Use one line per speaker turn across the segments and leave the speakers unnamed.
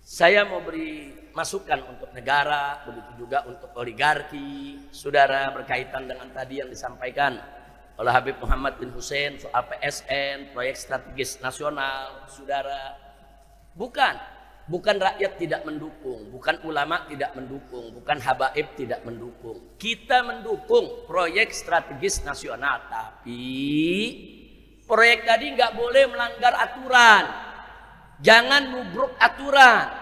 Saya mau beri masukan untuk negara, begitu juga untuk oligarki, saudara, berkaitan dengan tadi yang disampaikan oleh Habib Muhammad bin Hussein soal PSN, proyek strategis nasional, saudara. Bukan rakyat tidak mendukung, bukan ulama tidak mendukung, bukan habaib tidak mendukung. Kita mendukung proyek strategis nasional, tapi proyek tadi nggak boleh melanggar aturan. Jangan nubruk aturan,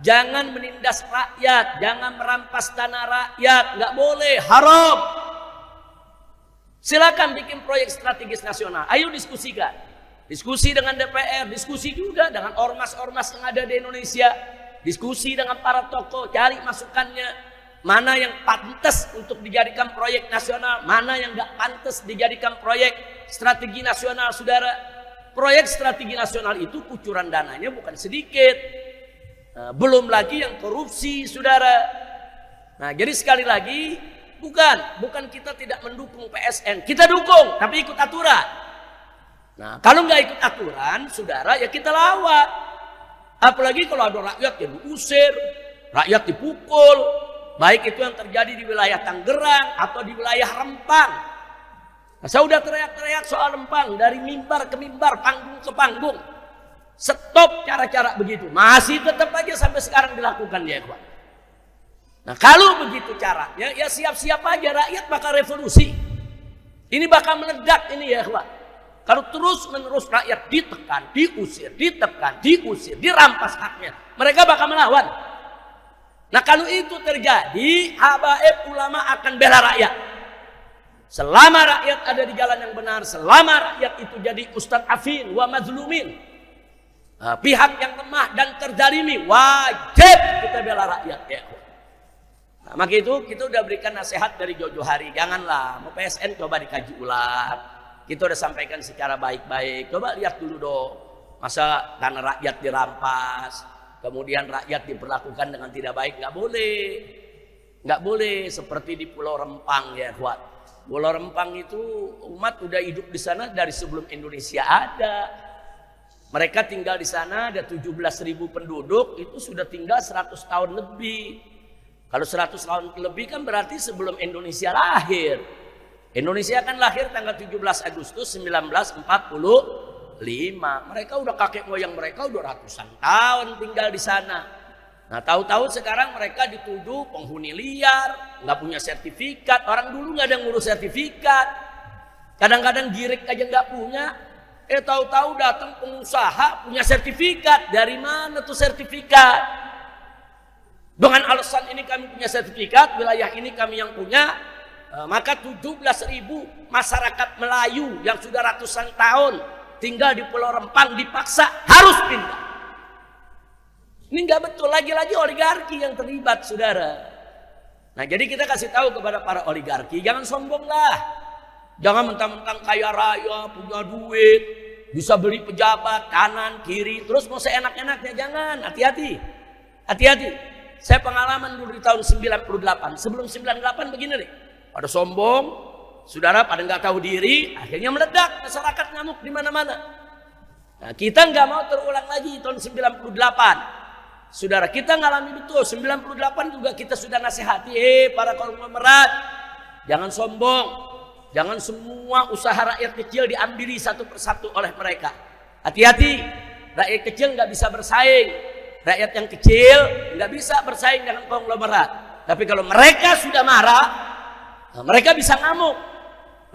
jangan menindas rakyat, jangan merampas tanah rakyat, nggak boleh, haram. Silakan bikin proyek strategis nasional, ayo diskusikan, diskusi dengan DPR, diskusi juga dengan ormas-ormas yang ada di Indonesia, diskusi dengan para tokoh, cari masukannya, mana yang pantas untuk dijadikan proyek nasional, mana yang nggak pantas dijadikan proyek strategi nasional, saudara. Proyek strategi nasional itu kucuran dananya bukan sedikit. Nah, belum lagi yang korupsi, saudara. Nah, jadi sekali lagi, bukan kita tidak mendukung PSN, kita dukung, tapi ikut aturan. Nah, kalau nggak ikut aturan, saudara, ya kita lawan. Apalagi kalau ada rakyat yang diusir, rakyat dipukul, baik itu yang terjadi di wilayah Tangerang atau di wilayah Rempang. Nah, saya udah teriak-teriak soal Rempang dari mimbar ke mimbar, panggung ke panggung. Stop cara-cara begitu. Masih tetap aja sampai sekarang dilakukan ya, ikhwan. Nah, kalau begitu caranya, ya siap-siap aja rakyat bakal revolusi. Ini bakal meledak ini ya, ikhwan. Kalau terus-menerus rakyat ditekan, diusir, ditekan, diusir, dirampas haknya, mereka bakal melawan. Nah, kalau itu terjadi, habaib ulama akan bela rakyat. Selama rakyat ada di jalan yang benar, selama rakyat itu jadi mustad'afin wa mazlumin, pihak yang lemah dan terzalimi, wajib kita bela rakyat ya. Nah, maka itu kita udah berikan nasihat dari jauh-jauh hari, janganlah mau PSN coba dikaji ulang. Kita udah sampaikan secara baik-baik, coba lihat dulu dong, masa karena rakyat dirampas kemudian rakyat diperlakukan dengan tidak baik, nggak boleh seperti di Pulau Rempang ya, kuat. Pulau Rempang itu umat udah hidup di sana dari sebelum Indonesia ada. Mereka tinggal di sana, ada 17.000 penduduk, itu sudah tinggal 100 tahun lebih. Kalau 100 tahun lebih kan berarti sebelum Indonesia lahir. Indonesia kan lahir tanggal 17 Agustus 1945. Mereka udah kakek moyang mereka udah ratusan tahun tinggal di sana. Nah, tahu-tahu sekarang mereka dituduh penghuni liar, nggak punya sertifikat. Orang dulu nggak ada yang ngurus sertifikat. Kadang-kadang girik aja nggak punya. Tahu-tahu datang pengusaha punya sertifikat. Dari mana tuh sertifikat? Dengan alasan ini kami punya sertifikat, wilayah ini kami yang punya, maka 17.000 masyarakat Melayu yang sudah ratusan tahun tinggal di Pulau Rempang dipaksa harus pindah. Ini nggak betul, lagi-lagi oligarki yang terlibat, saudara. Nah, jadi kita kasih tahu kepada para oligarki, jangan sombong lah. Jangan mentang-mentang kaya raya, punya duit, bisa beli pejabat kanan kiri, terus mau seenak-enaknya, jangan. Hati-hati, hati-hati. Saya pengalaman dulu di tahun 98, sebelum 98 begini nih. Pada sombong, saudara, pada nggak tahu diri, akhirnya meledak, masyarakat ngamuk di mana-mana. Nah, kita nggak mau terulang lagi tahun 98. Saudara, kita ngalami betul 98 juga kita sudah nasihati, para konglomerat, jangan sombong, jangan semua usaha rakyat kecil diambili satu persatu oleh mereka. Hati-hati, rakyat kecil nggak bisa bersaing, rakyat yang kecil nggak bisa bersaing dengan konglomerat. Tapi kalau mereka sudah marah, mereka bisa ngamuk,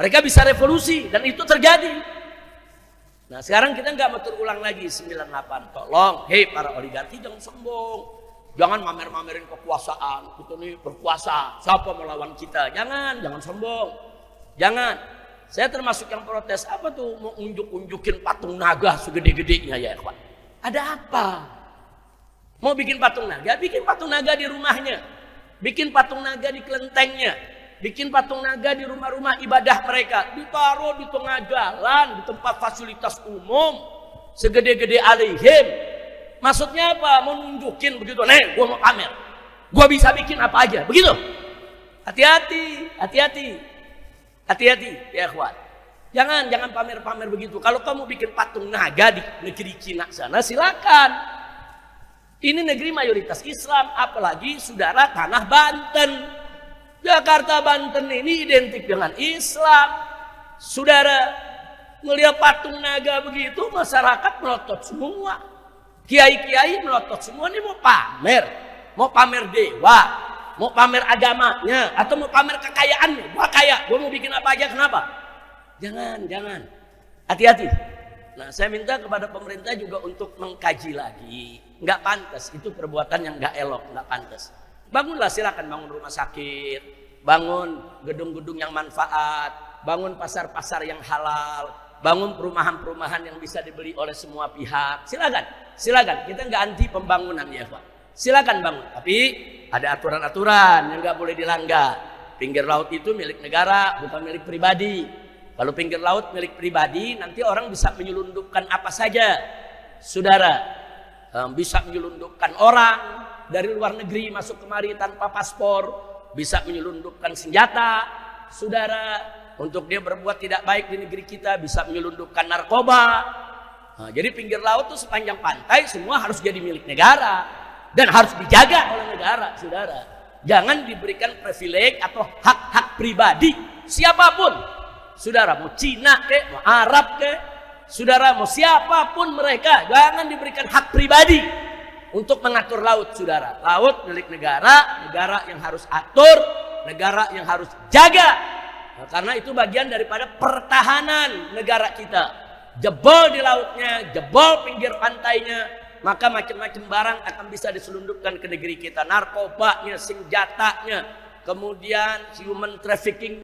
mereka bisa revolusi, dan itu terjadi. Nah, sekarang kita nggak mau terulang lagi 98. Tolong, para oligarki jangan sombong, jangan mamer-mamerin kekuasaan. Kita nih berkuasa, siapa melawan kita? Jangan sombong, jangan. Saya termasuk yang protes. Apa tuh mau unjuk-unjukin patung naga segede-gedenya ya, ikhwan? Ada apa? Mau bikin patung naga? Bikin patung naga di rumahnya, bikin patung naga di kelentengnya, bikin patung naga di rumah-rumah ibadah mereka, ditaruh di tengah jalan, di tempat fasilitas umum, segede-gede alihim. Maksudnya apa? Mau nunjukin begitu, nih, gua mau pamer, gua bisa bikin apa aja, begitu. Hati-hati, hati-hati, hati-hati, ya ikhwan. Jangan pamer-pamer begitu. Kalau kamu bikin patung naga di negeri Cina sana, silakan. Ini negeri mayoritas Islam, apalagi saudara tanah Banten. Jakarta Banten ini identik dengan Islam. Saudara melihat patung naga begitu, masyarakat melotot semua. Kiai-kiai melotot semua. Ini mau pamer dewa, mau pamer agamanya, atau mau pamer kekayaannya. Gua kaya, gua mau bikin apa aja, kenapa? Jangan. Hati-hati. Nah, saya minta kepada pemerintah juga untuk mengkaji lagi. Nggak pantas, itu perbuatan yang nggak elok, nggak pantas. Bangunlah, silakan bangun rumah sakit, bangun gedung-gedung yang manfaat, bangun pasar-pasar yang halal, bangun perumahan-perumahan yang bisa dibeli oleh semua pihak. Silakan. Kita nggak anti pembangunan ya, Pak. Silakan bangun, tapi ada aturan-aturan yang nggak boleh dilanggar. Pinggir laut itu milik negara, bukan milik pribadi. Kalau pinggir laut milik pribadi, nanti orang bisa menyelundupkan apa saja, saudara. Bisa menyelundupkan orang dari luar negeri masuk kemari tanpa paspor, bisa menyelundupkan senjata, saudara, untuk dia berbuat tidak baik di negeri kita, bisa menyelundupkan narkoba. Nah, jadi pinggir laut itu sepanjang pantai semua harus jadi milik negara dan harus dijaga oleh negara, saudara. Jangan diberikan privilege atau hak-hak pribadi siapapun, saudara, mau Cina kek, mau Arab kek, saudara, mau siapapun mereka, jangan diberikan hak pribadi untuk mengatur laut, saudara. Laut milik negara, negara yang harus atur, negara yang harus jaga. Nah, karena itu bagian daripada pertahanan negara kita. Jebol di lautnya, jebol pinggir pantainya, maka macam-macam barang akan bisa diselundupkan ke negeri kita. Narkobanya, senjatanya, kemudian human trafficking.